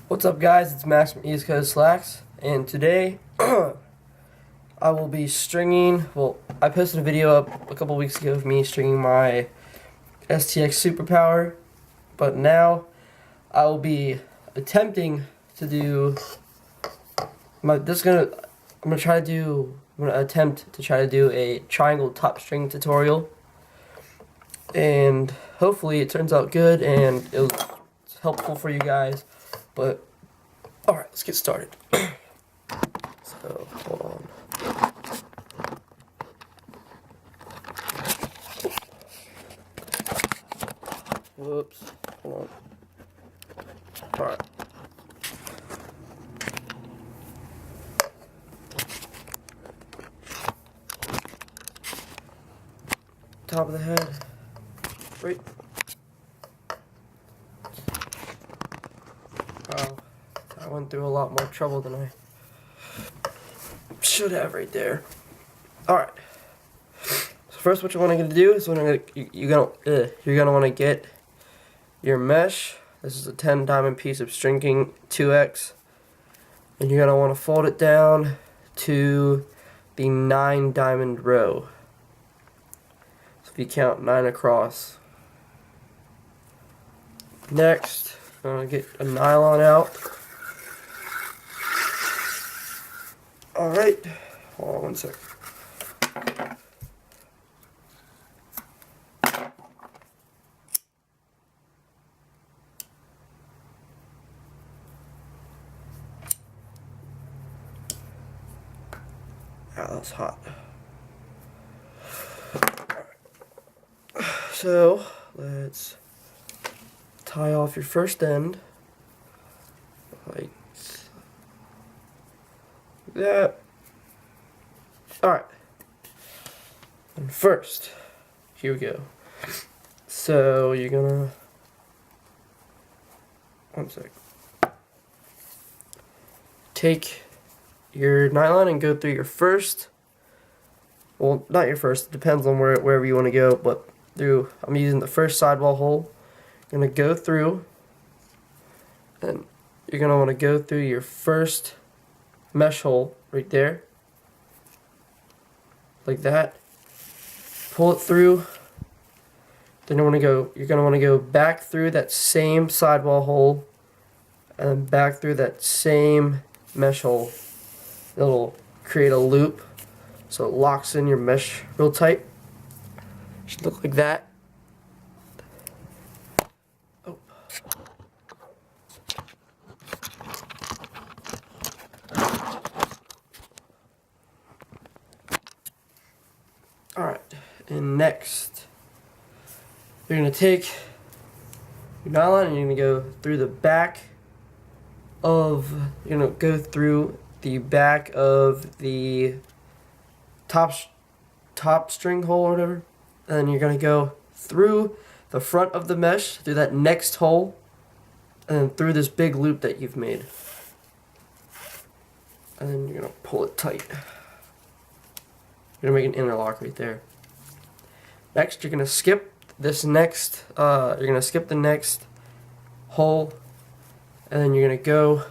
What's up, guys? It's Max from East Coast Slacks, and today I will be stringing. Well, I posted a video up a couple weeks ago of me stringing my STX Superpower, but now I will be attempting to do my. I'm gonna attempt to try to do a triangle top string tutorial, and hopefully it turns out good and it's helpful for you guys. But alright, let's get started. So, hold on. Whoops. Hold on. Alright. Top of the head. Right. Wow. I went through a lot more trouble than I should have right there. Alright. So first what you're going to do is you're gonna want to get your mesh. This is a 10 diamond piece of stringing 2x. And you're going to want to fold it down to the 9 diamond row. So if you count 9 across. Next, I'm going to get a nylon out. Alright, hold on one sec. That was hot. So, let's tie off your first end. Like that. Alright. And first, here we go. So, you're gonna. One sec. Take your nylon and go through your first, well, not your first, it depends on wherever you want to go, but I'm using the first sidewall hole. You're going to go through, and you're going to want to go through your first mesh hole right there, like that. Pull it through, then you're going to want to go back through that same sidewall hole, and back through that same mesh hole. It'll create a loop so it locks in your mesh real tight. Should look like that. Oh. Alright, and next you're going to take your nylon and you're going to go through the back of, the back of the top string hole or whatever, and then you're going to go through the front of the mesh, through that next hole, and then through this big loop that you've made. And then you're going to pull it tight. You're going to make an interlock right there. Next, you're going to skip this next, the next hole, and then you're going to go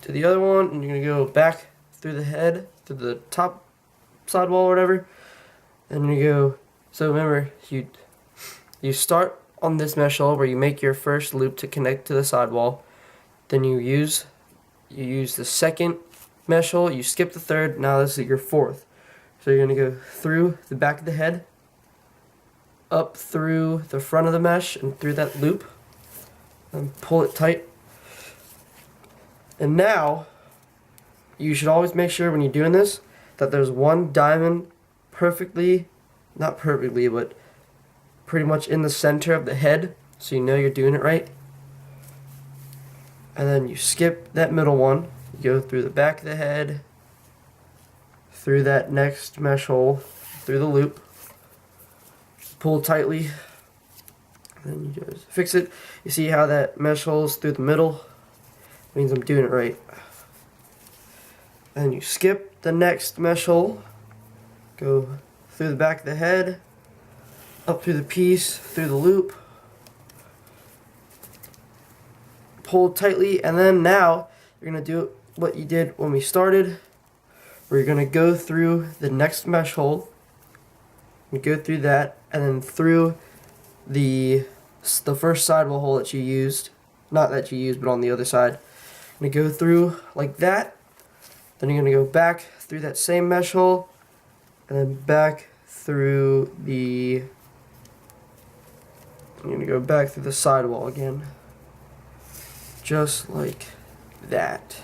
to the other one, and you're going to go back through the head, through the top sidewall or whatever, and you go, so remember, you start on this mesh hole where you make your first loop to connect to the sidewall, then you use the second mesh hole, you skip the third, now this is your fourth. So you're going to go through the back of the head, up through the front of the mesh, and through that loop, and pull it tight. And now, you should always make sure when you're doing this that there's one diamond not perfectly, but pretty much in the center of the head, so you know you're doing it right. And then you skip that middle one, you go through the back of the head, through that next mesh hole, through the loop, pull tightly, and you just fix it. You see how that mesh hole is through the middle? Means I'm doing it right. And you skip the next mesh hole, go through the back of the head, up through the piece, through the loop, hold tightly, and then now you're going to do what you did when we started, where you're going to go through the next mesh hole, and go through that, and then through the first sidewall hole that you used, not that you used, but on the other side. You're going to go through like that, then you're going to go back through that same mesh hole, and then back through the, I'm going to go back through the sidewall again, just like that.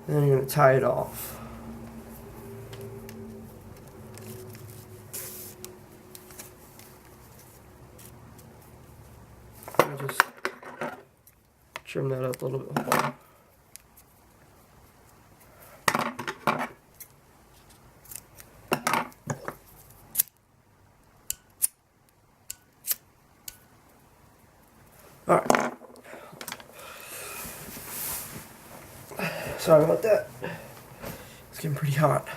Then you're going to tie it off. I'll just trim that up a little bit more. Alright. Sorry about that. It's getting pretty hot.